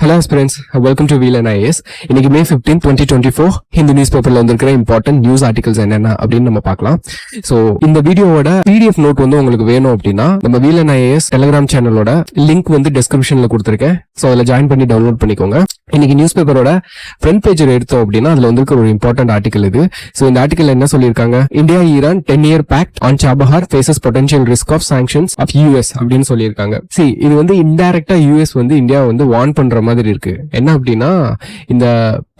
Hello friends, welcome to VLN IAS. இன்னைக்கு May 15, 2024 இந்த news பேப்பர்ல வந்திருக்கிற இம்பார்ட்டன்ட் நியூஸ் ஆர்டிகல்ஸ் என்னென்ன அப்படின்னு நம்ம பார்க்கலாம். ஸோ இந்த வீடியோவோட PDF நோட் வந்து உங்களுக்கு வேணும் அப்படின்னா நம்ம VLN IAS டெலிகிராம் சேனலோட லிங்க் வந்து டிஸ்கிரிப்ஷன்ல கொடுத்துருக்கேன். ஸோ அதில் ஜாயின் பண்ணி டவுன்லோட் பண்ணிக்கோங்க. இன்னைக்கு நியூஸ் பேப்பரோட ஃப்ரண்ட் பேஜர் எடுத்தோம் அப்படின்னா அதுல வந்திருக்கிற ஒரு இம்பார்ட்டன்ட் ஆர்டிகல் இது. ஸோ இந்த ஆர்டிகல் என்ன சொல்லியிருக்காங்க, India Iran 10-year pact on Chabahar faces potential risk of sanctions of US அப்படின்னு சொல்லியிருக்காங்க. இது வந்து இன்டைரக்டா US வந்து இந்தியா வந்து வார்ன் பண்ற மாதிரி இருக்கு. என்ன அப்படின்னா, இந்த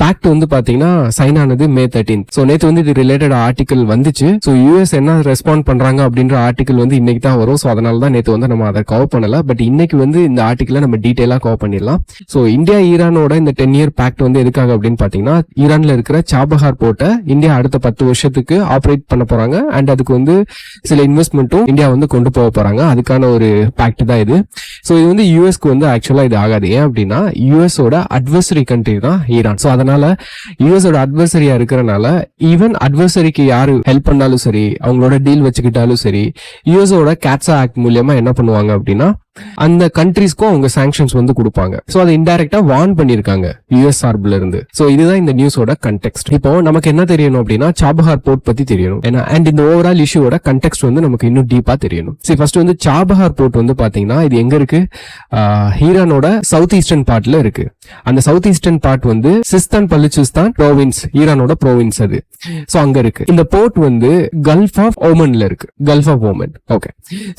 பேக்ட் வந்து பாத்தீங்கன்னா சைன் ஆனது May 13. ஸோ நேற்று வந்து இது ரிலேட்டட் ஆர்டிகல் வந்துச்சு. ஸோ US என்ன ரெஸ்பாண்ட் பண்றாங்க அப்படின்ற ஆர்டிகல் வந்து இன்னைக்கு தான் வரும். ஸோ அதனால தான் நேற்று வந்து நம்ம அதை கவர் பண்ணல. பட் இன்னைக்கு வந்து இந்த ஆர்டிகலை நம்ம டீட்டெயிலா கவர் பண்ணிடலாம். ஸோ இந்தியா ஈரானோட இந்த 10-year pact வந்து எதுக்காக அப்படின்னு பாத்தீங்கன்னா, ஈரான்ல இருக்கிற சாபஹார் போர்ட்டை இந்தியா அடுத்த 10 வருஷத்துக்கு ஆப்ரேட் பண்ண போறாங்க. அண்ட் அதுக்கு வந்து சில இன்வெஸ்ட்மெண்ட்டும் இந்தியா வந்து கொண்டு போக போறாங்க. அதுக்கான ஒரு பேக்ட் தான் இது. ஸோ இது வந்து யூஎஸ்க்கு வந்து ஆக்சுவலா இது ஆகாது. ஏன் அப்படின்னா, யூஎஸோட அட்வர்சரி கண்ட்ரி தான் ஈரான். ஸோ அதனால யூஎஸோட அட்வர்சரியா இருக்கிறனால ஈவன் அட்வர்சரிக்கு யாரு ஹெல்ப் பண்ணாலும் சரி, அவங்களோட டீல் வச்சுக்கிட்டாலும் சரி, யூஎஸோட கேட்ஸா ஆக்ட் மூலியமா என்ன பண்ணுவாங்க அப்படின்னா, அந்த கண்ட்ரீஸ்க்கும் அவங்க சாங்ஷன்ஸ் வந்து கொடுப்பாங்க. சோ அதை இன்டைரக்டா வார்ன் பண்ணிருக்காங்க யுஎஸ் சார்பில் இருந்து. சோ இதுதான் இந்த நியூஸோட கண்டெக்ஸ்ட். இப்போ நமக்கு என்ன தெரியணும் அப்படின்னா, சாபஹார் போர்ட் பத்தி தெரியணும். ஏன்னா அண்ட் இந்த ஓவரால் இஷ்யூவோட கண்டெக்ஸ்ட் வந்து நமக்கு இன்னும் டீப்பா தெரியணும். சரி, ஃபர்ஸ்ட் வந்து சாபஹார் போர்ட் வந்து பாத்தீங்கன்னா இது எங்க இருக்கு, ஈரானோட சவுத் ஈஸ்டர்ன் பார்ட்ல இருக்கு. அந்த சவுத் ஈஸ்டர்ன் பார்ட் வந்து சிஸ்தான் பலுச்சிஸ்தான் ப்ரோவின்ஸ், ஈரானோட ப்ரோவின்ஸ் அது. சோ அங்க இருக்கு. இந்த போர்ட் வந்து கல்ஃப் ஆஃப் ஓமன்ல இருக்கு. Gulf of Oman. Okay.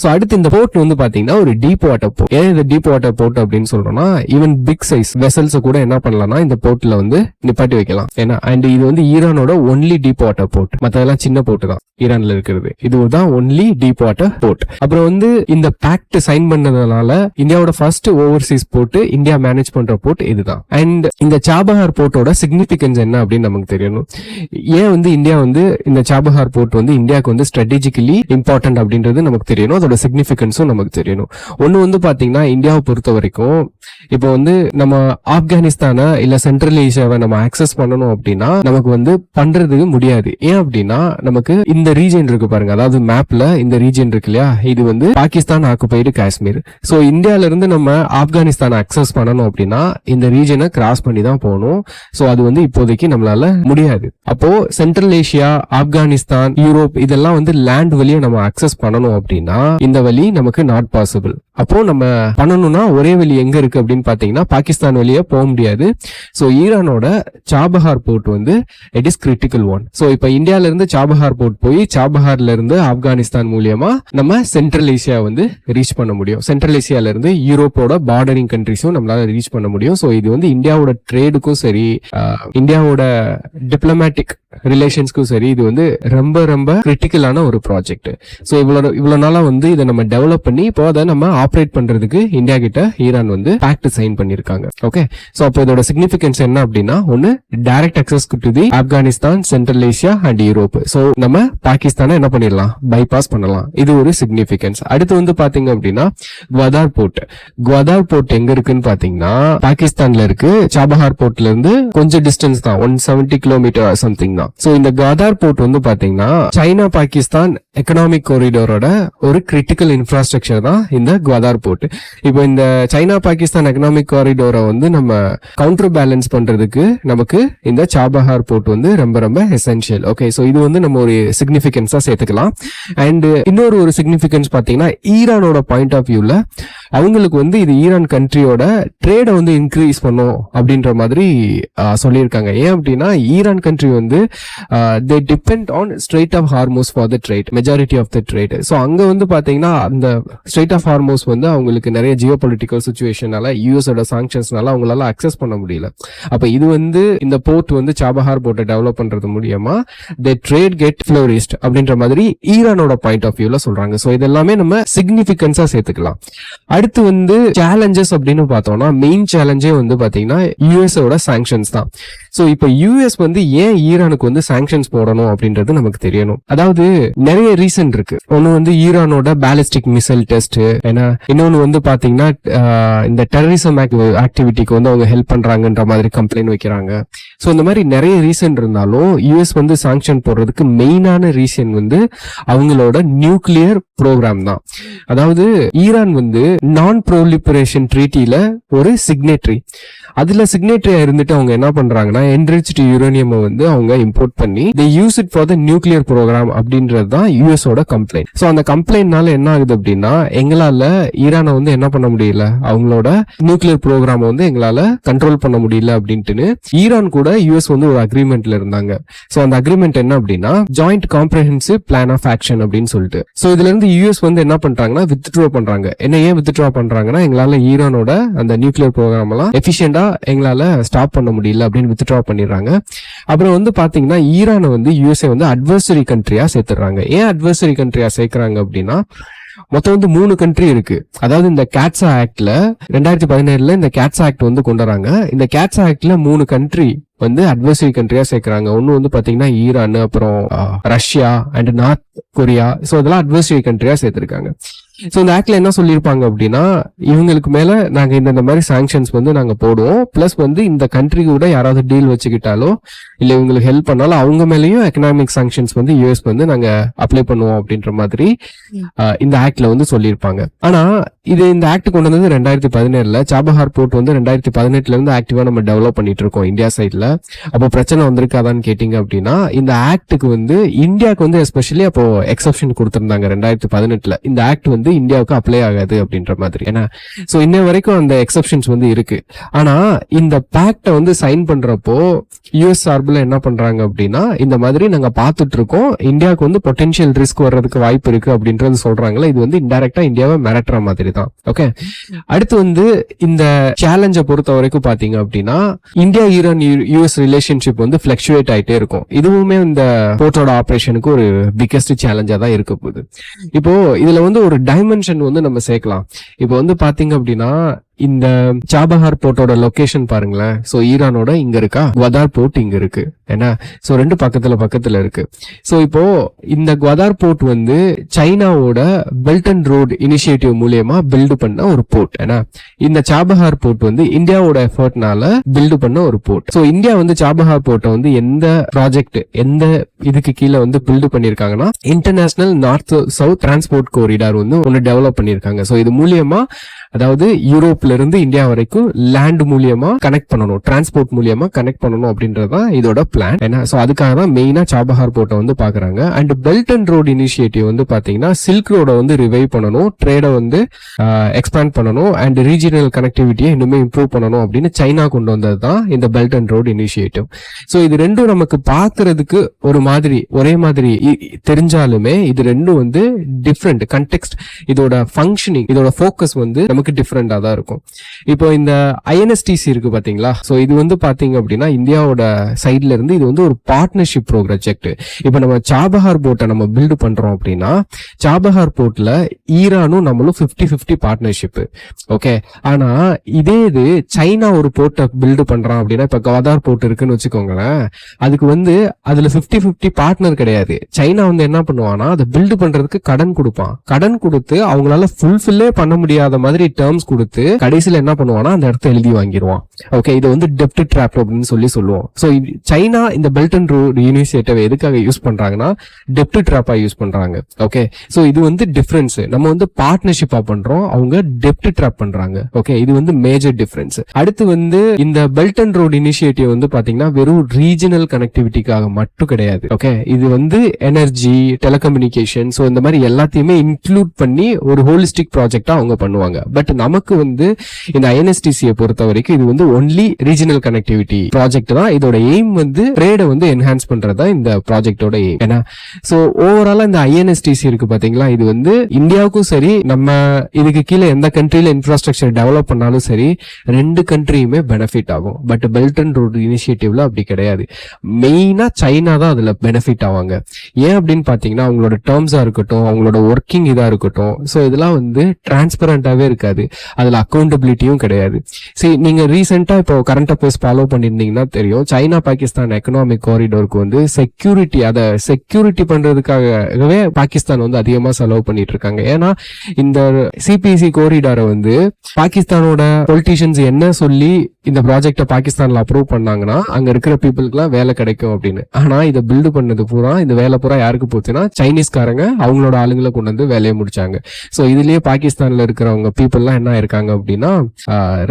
So அடுத்து இந்த போர்ட் வந்து பாத்தீங்கன்னா ஒரு டீப் வாட்டர் போர்ட். ஏன் இந்த டீப் வாட்டர் போர்ட் அப்படின்னு சொல்றோம்னா, ஈவன் பிக் சைஸ் வெசல்ஸ் கூட என்ன பண்ணலாம்னா இந்த போர்ட்ல வந்து நிப்பாட்டி வைக்கலாம். ஏன்னா அண்ட் இது வந்து ஈரானோட ஒன்லி டீப் வாட்டர் போர்ட். மத்ததெல்லாம் சின்ன போர்ட் தான் ஈரான்ல இருக்கிறது. இதுதான் ஒன்லி டீப் வாட்டர் போர்ட். அப்புறம் வந்து இந்த பேக்ட் சைன் பண்ணதுனால இந்தியாவோட first overseas port, India manage பண்ற போர்ட் இதுதான். அண்ட் இந்த சாபஹார் போர்ட்டோட சிக்னிபிகன்ஸ் என்ன அப்படின்னு நமக்கு தெரியணும். ஏன் வந்து இந்தியா வந்து இந்த சாபஹார் போர்ட் வந்து இந்தியாவுக்கு வந்து ஸ்ட்ராட்டஜிக்கலி இம்பார்ட்டன்ட் அப்படின்றது நமக்கு தெரியணும். அதோட சிக்னிபிகன்ஸும் நமக்கு தெரியணும். ஒன்னு வந்து பாத்தீங்கன்னா, இந்தியாவை பொறுத்த வரைக்கும் இப்போ வந்து நம்ம ஆப்கானிஸ்தான இல்ல சென்ட்ரல் ஏசியாவை நம்ம ஆக்சஸ் பண்ணணும் அப்படின்னா நமக்கு வந்து பண்றதுக்கு முடியாது. ஏன் அப்படின்னா, நமக்கு இந்த ரீஜன் இருக்கு பாருங்க, அதாவது மேப்ல இந்த ரீஜன் இருக்கு இல்லையா, இது வந்து பாகிஸ்தான் ஆக்குபைடு காஷ்மீர். சோ இந்தியால இருந்து நம்ம ஆப்கானிஸ்தான் அக்சஸ் பண்ணணும் அப்படின்னா இந்த ரீஜனை கிராஸ் பண்ணி தான் போகணும். சோ அது வந்து இப்போதைக்கு நம்மளால முடியாது. அப்போ சென்ட்ரல் ஏசியா, ஆப்கானிஸ்தான், யூரோப் இதெல்லாம் வந்து லேண்ட் வழியா நம்ம அக்சஸ் பண்ணணும் அப்படின்னா இந்த வழி நமக்கு நாட் பாசிபிள். அப்போ நம்ம பண்ணணும்னா ஒரே வழி எங்க இருக்கு அப்படின்னு பாத்தீங்கன்னா, பாகிஸ்தான் வழியா போக முடியாது. சோ ஈரானோட சாபஹார் போர்ட் வந்து it is critical one. So இப்ப இந்தியால இருந்து சாபஹார் போர்ட் போய் சாபஹார்ல இருந்து ஆப்கானிஸ்தான் மூலியமா நம்ம சென்ட்ரல் ஏசியா வந்து ரீச் பண்ண முடியும். சென்ட்ரல் ஏசியால இருந்து யூரோப்போட பார்டரிங் கண்ட்ரிஸும் நம்மளால ரீச் பண்ண முடியும். சோ இது வந்து இந்தியாவோட ட்ரேடுக்கும் சரி, இந்தியாவோட டிப்ளமேட்டிக் ரிலேஷன்ஸ்க்கும் சரி, இது வந்து ரொம்ப ரொம்ப கிரிட்டிக்கலான ஒரு ப்ராஜெக்ட். சோ இவ்வளவு நாளா வந்து இதை நம்ம டெவலப் பண்ணி இப்போ அதை நம்ம ஆப்ரேட் பண்றதுக்கு இந்தியா கிட்ட ஈரான் வந்து பேக்ட் சைன் பண்ணிருக்காங்க. ஓகே. சோ அப்போ இதோட சிக்னிபிகன்ஸ் என்ன அப்படின்னா, ஒன்னு direct access to the Afghanistan, central Asia and Europe. So நம்ம பாகிஸ்தானை என்ன பண்ணிடலாம், பைபாஸ் பண்ணலாம். இது ஒரு சிக்னிபிகன்ஸ். அடுத்து வந்து பாத்தீங்க அப்படின்னா, குவாதார் போர்ட். குவாதார் போர்ட் எங்க இருக்குன்னு பாத்தீங்கன்னா பாகிஸ்தான்ல இருக்கு. சாபஹார் போர்ட்ல இருந்து கொஞ்சம் டிஸ்டன்ஸ் தான், 170 கிலோமீட்டர் சம்திங் தான். சோ இந்த குவாதார் போர்ட் வந்து பாத்தீங்கன்னா சைனா பாகிஸ்தான் எக்கனாமிக் காரிடோரோட ஒரு கிரிட்டிக்கல் இன்ஃப்ராஸ்ட்ரக்சர் தான் இந்த குவாதார் போர்ட். இப்போ இந்த சைனா பாகிஸ்தான் எக்கனாமிக் காரிடோரை வந்து நம்ம கவுண்டர் பேலன்ஸ் பண்றதுக்கு நமக்கு இந்த சாபஹார் போர்ட் வந்து ரொம்ப ரொம்ப எசென்ஷியல். ஓகே. சோ இது வந்து நம்ம ஒரு சிக்னிபிகன்ஸா சேர்த்துக்கலாம். அண்ட் இன்னொரு ஒரு சிக்னிபிகன்ஸ் பாத்தீங்கன்னா, ஈரானோட பாயிண்ட் ஆஃப் வியூல அவங்களுக்கு வந்து இது ஈரான் கண்ட்ரியோட ட்ரேடை வந்து இன்க்ரீஸ் பண்ணும் அப்படின்ற மாதிரி சொல்லியிருக்காங்க. ஏன் அப்படின்னா, ஈரான் கண்ட்ரி வந்து they depend on strait of Hormuz for the trade, majority of the trade. So அங்க வந்து பாத்தீங்கன்னா அந்த ஸ்ட்ரெயிட் ஆஃப் ஹார்மோஸ் வந்து அவங்களுக்கு நிறைய ஜியோ பொலிட்டிக்கல் சுச்சுவேஷனால, யூஎஸோட சாங்ஷன்ஸ்னால அவங்களால அக்சஸ் பண்ண முடியல. அப்ப இது வந்து இந்த போர்ட் வந்து சாபஹார் போர்ட்டை டெவலப் பண்றது மூலியமா த ட்ரேட் கெட் ஃப்ளோரிஸ்ட் அப்படின்ற மாதிரி ஈரானோட பாயிண்ட் ஆஃப் வியூல சொல்றாங்க. ஸோ இதெல்லாமே நம்ம சிக்னிபிகன்ஸா சேர்த்துக்கலாம். அடுத்து வந்து சேலஞ்சஸ் அப்படின்னு பார்த்தோம்னா, மெயின் சேலஞ்சே வந்து பாத்தீங்கன்னா யூஎஸோட சாங்ஷன்ஸ் தான். சோ இப்ப யூஎஸ் வந்து ஏன் ஈரானுக்கு வந்து சாங்ஷன்ஸ் போடணும் அப்படின்றது நமக்கு தெரியணும். அதாவது நிறைய ரீசன் இருக்கு. ஒன்னு வந்து ஈரானோட பேலிஸ்டிக் மிசைல் டெஸ்ட், ஏன்னா இன்னொன்னு வந்து பாத்தீங்கன்னா இந்த டெரரிசம் ஆக்டிவிட்டிக்கு வந்து அவங்க ஹெல்ப் பண்றாங்கன்ற மாதிரி கம்ப்ளைண்ட் வைக்கிறாங்க. ஸோ இந்த மாதிரி நிறைய ரீசன் இருந்தாலும் யூஎஸ் வந்து சாங்ஷன் போடுறதுக்கு மெயினான ரீசன் வந்து அவங்களோட நியூக்ளியர் ப்ரோக்ராம் தான். அதாவது ஈரான் வந்து நான் ப்ரோலிபரேஷன் ட்ரீட்டில ஒரு சிக்னேட்டரி. அதுல சிக்னேட்டரியா இருந்துட்டு அவங்க என்ன பண்றாங்கன்னா என்ரிச்டு யுரேனியம் வந்து அவங்க இம்போர்ட் பண்ணி they use it for the nuclear program அப்படின்றது தான் யூஎஸோட கம்ப்ளைண்ட். ஸோ அந்த கம்ப்ளைண்ட்னால என்ன ஆகுது அப்படின்னா எங்களால ஈரானை வந்து என்ன பண்ண முடியல, அவங்களோட நியூக்ளியர் ப்ரோக்ராம் வந்து எங்களால கண்ட்ரோல் பண்ண முடியல அப்படின்ட்டு ஈரான் கூட யூஎஸ் வந்து ஒரு அக்ரிமெண்ட்ல இருந்தாங்க. ஸோ அந்த அக்ரிமெண்ட் என்ன அப்படின்னா joint comprehensive plan of action அப்படின்னு சொல்லிட்டு. ஸோ இதுல இருந்து யூஎஸ் வந்து என்ன பண்றாங்கன்னா வித்ட்ரா பண்றாங்க. என்ன ஏன் வித்ட்ரா பண்றாங்கன்னா எங்களால ஈரானோட அந்த நியூக்ளியர் ப்ரோக்ராம் எல்லாம் எஃபிஷியண்டா எங்களால ஸ்டாப் பண்ண முடியல அப்படின்னு வித்ட்ரா பண்ணிடுறாங்க. அப்புறம் வந்து பாத்தீங்கன்னா ஈரானை வந்து யூஎஸ்ஏ வந்து அட்வர்சரி கண்ட்ரியா சேர்த்துறாங்க. ஏன் அட்வர்சரி கண்ட்ரியா சேர்க்கிறாங்க அப்படின்னா மொத்தம் வந்து 3 கண்ட்ரி இருக்கு. அதாவது இந்த கேட்ஸா ஆக்ட்ல 2017 இந்த கேட்ஸா ஆக்ட் வந்து கொண்டு வராங்க. இந்த கேட்ஸா ஆக்ட்ல 3 கண்ட்ரி வந்து அட்வர்சரி கண்ட்ரியா சேர்க்கிறாங்க. ஒன்னு வந்து பாத்தீங்கன்னா ஈரான், அப்புறம் Russia and north Korea. So இதெல்லாம் அட்வர்சரி கண்ட்ரியா சேர்த்திருக்காங்க. சோ இந்த ஆக்ட்ல என்ன சொல்லியிருப்பாங்க அப்படின்னா இவங்களுக்கு மேல நாங்க இந்த மாதிரி சாங்ஷன்ஸ் வந்து நாங்க போடுவோம். பிளஸ் வந்து இந்த கண்ட்ரி கூட யாராவது டீல் வச்சுக்கிட்டாலோ இல்ல இவங்களுக்கு ஹெல்ப் பண்ணாலும் அவங்க மேலயும் எக்கனாமிக் சாங்ஷன்ஸ் வந்து யூஎஸ் வந்து நாங்க அப்ளை பண்ணுவோம் அப்படின்ற மாதிரி இந்த ஆக்ட்ல வந்து சொல்லியிருப்பாங்க. ஆனா இந்த ஆக்ட் கொண்டு வந்தது 2017. சாபஹார் போர்ட் வந்து 2018 இருந்து ஆக்டிவா நம்ம டெவலப் பண்ணிட்டு இருக்கோம் இந்தியா சைட்ல. அப்போ பிரச்சனை வந்திருக்காதான்னு கேட்டீங்க அப்படின்னா இந்த ஆக்டுக்கு வந்து இந்தியாவுக்கு வந்து எஸ்பெஷலி அப்போ எக்ஸப்ஷன் கொடுத்திருந்தாங்க 2018. இந்த ஆக்ட் வந்து இந்தியாவுக்கு அப்ளை ஆகாது அப்படின்ற மாதிரி. ஏன்னா சோ இன்ன வரைக்கும் அந்த எக்ஸப்ஷன்ஸ் வந்து இருக்கு. ஆனா இந்த பேக்ட வந்து சைன் பண்றப்போ யூஎஸ் சார்பில் என்ன பண்றாங்க அப்படின்னா இந்த மாதிரி நாங்க பாத்துட்டு இருக்கோம், இந்தியாவுக்கு வந்து பொட்டென்ஷியல் ரிஸ்க் வர்றதுக்கு வாய்ப்பு இருக்கு அப்படின்றது சொல்றாங்களா. இது வந்து இன்டைரக்டா இந்தியாவை மிரட்டுற மாதிரி தான். ஓகே, அடுத்து வந்து இந்த சேலஞ்சை பொறுத்த வரைக்கும் பாத்தீங்க அப்படின்னா இந்தியா ஈரான் யூஎஸ் ரிலேஷன்ஷிப் வந்து பிளக்சுவேட் ஆயிட்டே இருக்கும். இதுவுமே இந்த போர்ட்டோட ஆபரேஷனுக்கு ஒரு பிக்கெஸ்ட் சேலஞ்சா தான் இருக்க போகுது. இப்போ இதுல வந்து ஒரு டைமென்ஷன் வந்து நம்ம சேர்க்கலாம். இப்போ வந்து பாத்தீங்க அப்படின்னா இந்த சாபஹார் போர்ட்டோட லொகேஷன் பாருங்களேன். சோ ஈரானோட இங்க இருக்கா, குவாதார் போர்ட் இங்க இருக்கு. ஏன்னா சோ 2 பக்கத்துல இருக்கு. சோ இப்போ இந்த குவாதார் போர்ட் வந்து சைனாவோட பெல்ட் அண்ட் ரோட் இனிஷியேட்டிவ் மூலியமா பில்டு பண்ண ஒரு போர்ட். ஏன்னா இந்த சாபஹார் போர்ட் வந்து இந்தியாவோட எஃபர்ட்னால பில்டு பண்ண ஒரு போர்ட். சோ இந்தியா வந்து சாபஹார் போர்ட்டை வந்து எந்த ப்ராஜெக்ட் எந்த இதுக்கு கீழே வந்து பில்டு பண்ணிருக்காங்கன்னா international north south transport corridor வந்து ஒன்னு டெவலப் பண்ணிருக்காங்க. சோ இது மூலியமா அதாவது யூரோப்ல இருந்து இந்தியா வரைக்கும் லேண்ட் மூலியமா கனெக்ட் பண்ணணும், டிரான்ஸ்போர்ட் மூலியமா கனெக்ட் பண்ணணும் அப்படின்றதான் இதோட பிளான். ஏன்னா சோ அதுக்காக தான் மெயினா சாபஹார் போர்ட்டை வந்து பாக்குறாங்க. And belt and road initiative வந்து பாத்தீங்கன்னா சில்க் ரோட வந்து ரிவைவ் பண்ணணும், ட்ரேட வந்து எக்ஸ்பேண்ட் பண்ணணும் அண்ட் ரீஜனல் கனெக்டிவிட்டியை இன்னுமே இம்ப்ரூவ் பண்ணணும் அப்படின்னு சைனா கொண்டு வந்தது தான் இந்த belt and road initiative. So இது ரெண்டும் நமக்கு பாக்குறதுக்கு ஒரு மாதிரி ஒரே மாதிரி தெரிஞ்சாலுமே இது ரெண்டும் வந்து டிஃப்ரெண்ட் கண்டெக்ஸ்ட், இதோட ஃபங்க்ஷனிங், இதோட ஃபோக்கஸ் வந்து நமக்கு டிஃப்ரெண்டா தான் இருக்கும். இப்போ இந்த INSTC இருக்கு பாத்தீங்களா. சோ இது வந்து பாத்தீங்க அப்படின்னா இந்தியாவோட சைட்ல இருந்து இது வந்து ஒரு பார்ட்னர்ஷிப் ப்ராஜெக்ட். இப்போ நம்ம சாபஹார் போர்ட்டை நம்ம பில்டு பண்றோம் அப்படின்னா சாபஹார் போர்ட்ல ஈரானும் நம்மளும் 50-50 பார்ட்னர்ஷிப். ஓகே, ஆனா இதே இது சைனா ஒரு போர்ட்டை பில்டு பண்றான் அப்படின்னா இப்ப குவாதார் போர்ட் இருக்குன்னு வச்சுக்கோங்களேன், அதுக்கு வந்து அதுல 50-50 பார்ட்னர் கிடையாது. சைனா வந்து என்ன பண்ணுவானா அதை பில்டு பண்றதுக்கு கடன் கொடுப்பான். கடன் கொடுத்து அவங்களால ஃபுல்ஃபில்லே பண்ண முடியாத மாதிரி டேர்ம்ஸ் கொடுத்து கடைசியில என்ன பண்ணுவானா அந்த இடத்த எழுதி வாங்கிடுவான். ஓகே, இது வந்து டெப்ட் ட்ராப் அப்படின்னு சொல்லுவோம். சோ சைனா இந்த பெல்ட் அண்ட் ரோட் இனிஷியேட்டிவ் எதுக்காக யூஸ் பண்றாங்கன்னா டெப்ட் ட்ராப்பா யூஸ் பண்றாங்க. ஓகே, சோ இது வந்து டிஃபரன்ஸ். நம்ம வந்து பார்ட்னர்ஷிப்பா பண்றோம், அவங்க டெப்ட் ட்ராப் பண்றாங்க. ஓகே, இது வந்து மேஜர் டிஃபரன்ஸ். அடுத்து வந்து இந்த பெல்ட் அண்ட் ரோட் இனிஷியேட்டிவ் வந்து பாத்தீங்கன்னா வெறும் ரீஜனல் கனெக்டிவிட்டிக்காக மட்டும் கிடையாது. ஓகே, இது வந்து எனர்ஜி, டெலிகம்யூனிகேஷன், சோ இந்த மாதிரி எல்லாத்தையுமே இன்க்ளூட் பண்ணி ஒரு ஹோலிஸ்டிக் ப்ராஜெக்டா அவங்க பண்ணுவாங்க. பட் நமக்கு வந்து இந்த INSTC பொறுத்த வரைக்கும் இது வந்து ஒன்லி ரீஜனல் கனெக்டிவிட்டி ப்ராஜெக்ட் தான். இதோட எய்ம் வந்து ட்ரேட வந்து என்ஹான்ஸ் பண்றதா இந்த ப்ராஜெக்டோட எய்ம். ஏன்னா சோ ஓவராலா இந்த INSTC இருக்கு பாத்தீங்களா, இது வந்து இந்தியாவுக்கும் சரி நம்ம இதுக்கு கீழே எந்த கண்ட்ரியில இன்ஃப்ராஸ்ட்ரக்சர் டெவலப் பண்ணாலும் சரி 2 கண்ட்ரியுமே பெனிஃபிட் ஆகும். பட் பெல்ட் அண்ட் ரோட் இனிஷியேட்டிவ்ல அப்படி கிடையாது. மெயினா சைனா தான் அதுல பெனிஃபிட் ஆவாங்க. ஏன் அப்படின்னு பாத்தீங்கன்னா அவங்களோட டேர்ம்ஸா இருக்கட்டும், அவங்களோட ஒர்க்கிங் இதா இருக்கட்டும், சோ இதெல்லாம் வந்து டிரான்ஸ்பரண்டாவே இருக்காது, அதுல அக்கௌண்டபிலிட்டியும் கிடையாது. சரி, நீங்க ரீசெண்டா ரீசெண்டா இப்போ கரண்ட் அஃபேர்ஸ் ஃபாலோ பண்ணிருந்தீங்கன்னா தெரியும், சைனா பாகிஸ்தான் எக்கனாமிக் காரிடோருக்கு வந்து செக்யூரிட்டி பண்றதுக்காகவே பாகிஸ்தான் வந்து அதிகமா செலவு பண்ணிட்டு இருக்காங்க. ஏன்னா இந்த சிபிசி காரிடாரை வந்து பாகிஸ்தானோட பொலிட்டிஷியன்ஸ் என்ன சொல்லி இந்த ப்ராஜெக்ட பாகிஸ்தான்ல அப்ரூவ் பண்ணாங்கன்னா அங்க இருக்கிற பீப்புளுக்குலாம் வேலை கிடைக்கும் அப்படின்னு. ஆனா இதை பில்டு பண்ணது பூரா, இந்த வேலை பூரா யாருக்கு போச்சுன்னா சைனீஸ்காரங்க அவங்களோட ஆளுங்களை கொண்டு வந்து வேலையை முடிச்சாங்க. சோ இதுலயே பாகிஸ்தான்ல இருக்கிறவங்க பீப்புள்லாம் என்ன இருக்காங்க அப்படின்னா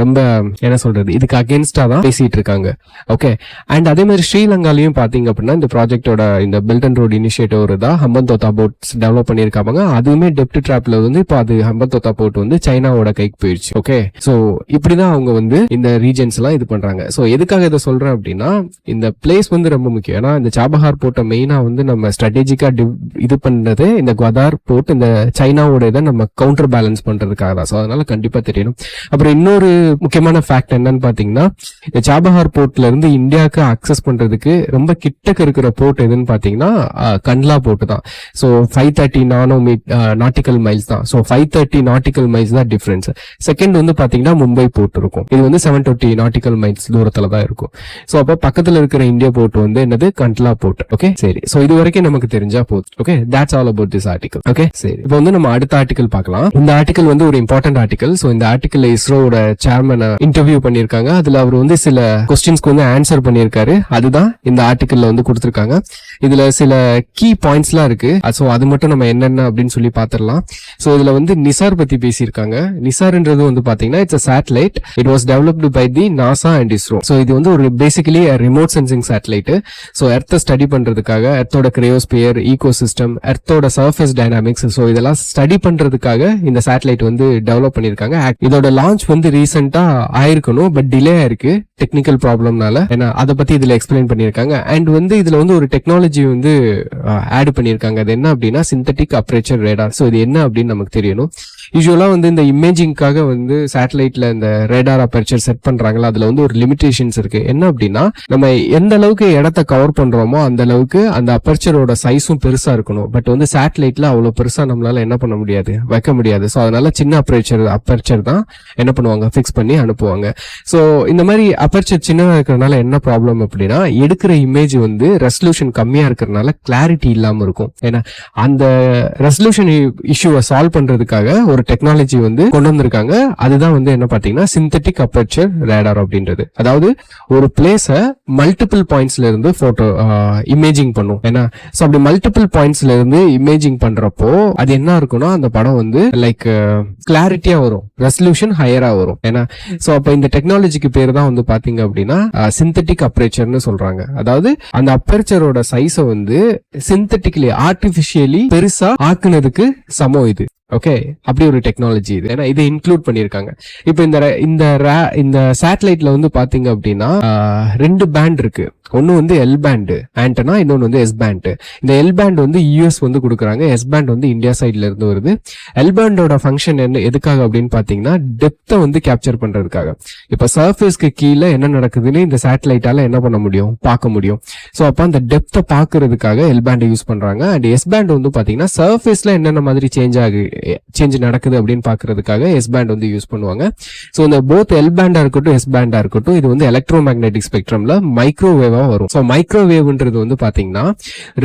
ரொம்ப என்ன சொல்றது, இதுக்கு அகேன்ஸ்டா தான் பேசிட்டு இருக்காங்க. ஓகே. அண்ட் அதே மாதிரி ஸ்ரீலங்காலையும் பாத்தீங்க அப்படின்னா இந்த ப்ராஜெக்டோட இந்த பெல்ட் அண்ட் ரோட் இனிஷியேட்டிவ் தான் ஹம்பந்தோத்தா போட்ஸ் டெவலப் பண்ணிருக்காங்க. அதுவுமே டெப்ட் டிராப்ல வந்து இப்போ அது ஹம்பந்தோத்தா போர்ட் வந்து சைனாவோட கைக்கு போயிடுச்சு. ஓகே. சோ இப்படிதான் அவங்க வந்து இந்த ரீஜன்ஸ் எல்லாம் இது பண்றாங்க. சோ எதுக்காக இதை சொல்றேன் அப்படின்னா இந்த பிளேஸ் வந்து ரொம்ப முக்கியம். ஏன்னா இந்த சாபஹார் போர்ட்டை மெயினா வந்து நம்ம ஸ்ட்ராட்டஜிக்கா இது பண்றது இந்த குவாதார் போர்ட் இந்த சைனாவோட இதை நம்ம கவுண்டர் பேலன்ஸ் பண்றதுக்காக தான். சோ அதனால கண்டிப்பா தெரியணும். அப்புறம் இன்னொரு முக்கியமான ஃபேக்ட் என்னன்னு பாத்தீங்கன்னா, இந்த சாபஹார் போர்ட்ல இருந்து இந்தியாவுக்கு அக்சஸ் பண்றதுக்கு ரொம்ப கிட்டக்கு இருக்கிற போர்ட் எதுன்னு பாத்தீங்கன்னா கண்ட்லா போர்ட் தான். சோ 530 நாட்டிக்கல் மைல்ஸ் தான். சோ 530 நாட்டிக்கல் மைல்ஸ் தான் டிஃபரன்ஸ். செகண்ட் வந்து பாத்தீங்கன்னா மும்பை போர்ட் இருக்கும். இது வந்து 720 நாட்டிக்கல் மைல்ஸ் தூரத்துல தான் இருக்கும். சோ அப்ப பக்கத்துல இருக்கிற இந்தியா போர்ட் வந்து என்னது, கண்ட்லா போர்ட். ஓகே சரி. சோ இது வரைக்கும் நமக்கு தெரிஞ்சா போதும். Okay, that's all about this article. Okay சரி. இப்போ வந்து நம்ம அடுத்த ஆர்டிகல் பார்க்கலாம். இந்த ஆர்டிகல் வந்து ஒரு இம்பார்ட்டன்ட் ஆர்டிகல். சோ இந்த ஆர்டிகல்ல இஸ்ரோவோட சேர்மனை இன்டர்வியூ பண்ணிருக்காங்க. அதுல அவர் வந்து சில கொஸ்டின்ஸ்க்கு வந்து ஆன்சர் பண்ணிருக்காரு. அதுதான் இந்த ஆர்டிகல்ல வந்து கொடுத்திருக்காங்க. இதுல சில கீ பாயிண்ட்ஸ் எல்லாம் இருக்கு. சோ அது மட்டும் நம்ம என்னென்ன அப்படின்னு சொல்லி பாத்திரலாம். சோ இதுல வந்து நிசார் பத்தி பேசியிருக்காங்க. நிசார்ன்றது வந்து பாத்தீங்கன்னா it's a satellite. It was developed by the NASA and ISRO. So இது வந்து ஒரு basically remote sensing satellite. So எர்த்தை ஸ்டடி பண்றதுக்காக, எர்த்தோட கிரையோஸ்பியர், ஈகோசிஸ்டம், எர்த்தோட சர்ஃபேஸ் டைனாமிக்ஸ், ஸோ இதெல்லாம் ஸ்டடி பண்றதுக்காக இந்த சேட்டலைட் வந்து டெவலப் பண்ணிருக்காங்க. இதோட லான்ச் வந்து ரீசெண்டா ஆயிருக்கணும், பட் டிலே ஆயிருக்கு டெக்னிக்கல் ப்ராப்ளம்னால. ஏன்னா அதை பத்தி இதுல எக்ஸ்பிளைன் பண்ணிருக்காங்க. அண்ட் வந்து இதுல வந்து ஒரு டெக்னாலஜி வந்து ஆட் பண்ணிருக்காங்க. அது என்ன அப்படின்னா சிந்தட்டிக் அப்பேச்சர் ரேடார். ஸோ இது என்ன அப்படின்னு நமக்கு தெரியணும். யூஸ்வலா வந்து இந்த இமேஜிங்காக வந்து சேட்டலைட்ல இந்த ரேடார் அப்பேச்சர் செட் பண்றாங்களா, அதுல வந்து ஒரு லிமிடேஷன்ஸ் இருக்கு. என்ன அப்படின்னா நம்ம எந்த அளவுக்கு இடத்த கவர் பண்றோமோ அந்த அளவுக்கு அந்த அப்பேச்சரோட சைஸும் பெருசா இருக்கணும். பட் வந்து சேட்டலைட்ல அவ்வளவு பெருசா நம்மளால என்ன பண்ண முடியாது, வைக்க முடியாது. ஸோ அதனால சின்ன அப்பேச்சர் தான் என்ன பண்ணுவாங்க, ஃபிக்ஸ் பண்ணி அனுப்புவாங்க. ஸோ இந்த மாதிரி அப்பேச்சர் சின்னதா இருக்கிறதுனால என்ன ப்ராப்ளம் அப்படின்னா எடுக்கிற இமேஜ் வந்து ரெசல்யூஷன் கம்மியா இருக்கிறதுனால கிளாரிட்டி இல்லாம இருக்கும். ஏன்னா அந்த ரெசல்யூஷன் இஷ்யூவை சால்வ் பண்றதுக்காக ஒரு டெக்னாலஜி வந்து கொண்டு வந்திருக்காங்க. அதுதான் வந்து என்ன பாத்தீங்கன்னா சிந்தட்டிக் அப்பேச்சர் ரேடார் அப்படின்றது. அதாவது ஒரு பிளேஸ மல்டிபிள் பாயிண்ட்ஸ்ல இருந்து போட்டோ இமேஜிங் பண்ணும். ஏன்னா சோ அப்படி மல்டிபிள் பாயிண்ட்ஸ்ல இருந்து இமேஜிங் பண்றப்போ அது என்ன இருக்கும்னா அந்த படம் வந்து லைக் கிளாரிட்டியா வரும், ரெசல்யூஷன் ஹையரா வரும். ஏன்னா சோ அப்ப இந்த டெக்னாலஜிக்கு பேர் தான் வந்து பாத்தீங்க அப்படின்னா சிந்தட்டிக் அப்பேச்சர்னு சொல்றாங்க. அதாவது அந்த அப்பேச்சரோட சைஸை வந்து சிந்தட்டிக்லி ஆர்டிபிஷியலி பெருசா ஆக்குனதுக்கு சமம் இது. ஓகே, அப்படி ஒரு டெக்னாலஜி இது. ஏன்னா இதை இன்க்ளூட் பண்ணிருக்காங்க. இப்போ இந்த சேட்டலைட்ல வந்து பாத்தீங்க அப்படின்னா 2 பேண்ட் இருக்கு. ஒன்னு வந்து எல் பேண்ட் ஆண்டனா, இன்னொன்னு வந்து எஸ் பேண்ட். இந்த எல் பேண்ட் வந்து யூஎஸ் வந்து கொடுக்குறாங்க, எஸ் பேண்ட் வந்து இந்தியா சைட்ல இருந்து வருது. எல் பேண்டோட ஃபங்க்ஷன் என்ன, எதுக்காக அப்படின்னு பாத்தீங்கன்னா டெப்த்தை வந்து கேப்சர் பண்றதுக்காக. இப்ப சர்ஃபேஸ்க்கு கீழே என்ன நடக்குதுன்னு இந்த சேட்டலைட்டால என்ன பண்ண முடியும், பார்க்க முடியும். சோ அப்ப அந்த டெப்த்தை பாக்குறதுக்காக எல் பேண்ட் யூஸ் பண்றாங்க. அண்ட் எஸ் பேண்ட் வந்து பாத்தீங்கன்னா சர்ஃபேஸ்ல என்னென்ன மாதிரி சேஞ்ச் நடக்குது அப்படின்னு பாக்குறதுக்காக எஸ் பேண்ட் வந்து யூஸ் பண்ணுவாங்க. சோ இந்த போத் எல் பேண்டா இருக்கட்டும் எஸ் பேண்டா இருக்கட்டும் இது வந்து எலக்ட்ரோ மேக்னெட்டிக் ஸ்பெக்ட்ரம்ல மைக்ரோவேவா வரும். சோ மைக்ரோவேவ்ன்றது வந்து பாத்தீங்கன்னா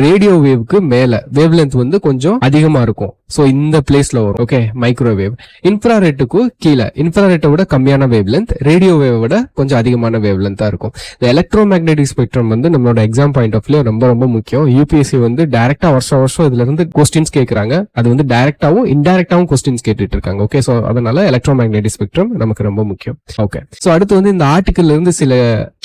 ரேடியோ வேவ்க்கு மேல வேவ் லென்த் வந்து கொஞ்சம் அதிகமா இருக்கும். சோ இந்த பிளேஸ்ல வரும். Okay, microwave. இன்ஃப்ராரெட்டுக்கு கீழே, இன்ஃப்ராரெட்டை விட கம்மியான வேவ் லென்த், ரேடியோ வேவ் விட கொஞ்சம் அதிகமான வேவ் லென்த்தா இருக்கும். இந்த எலக்ட்ரோ மேக்னெட்டிக் ஸ்பெக்ட்ரம் வந்து நம்மளோட எக்ஸாம் பாயிண்ட் ஆஃப் வியூ ரொம்ப ரொம்ப முக்கியம். யூபிஎஸ்சி வந்து டைரக்டா வருஷம் இதுல இருந்து கொஸ்டின்ஸ் கேட்கறாங்க. அது வந்து டைரக்டாவும் இன்டைரக்டாவும் கொஸ்டின்ஸ் கேட்டுட்டு இருக்காங்க. ஓகே, சோ அதனால எலக்ட்ரோ மேக்னெட்டிக் ஸ்பெக்ட்ரம் நமக்கு ரொம்ப முக்கியம். ஓகே, சோ அடுத்து வந்து இந்த ஆர்டிகல்ல இருந்து சில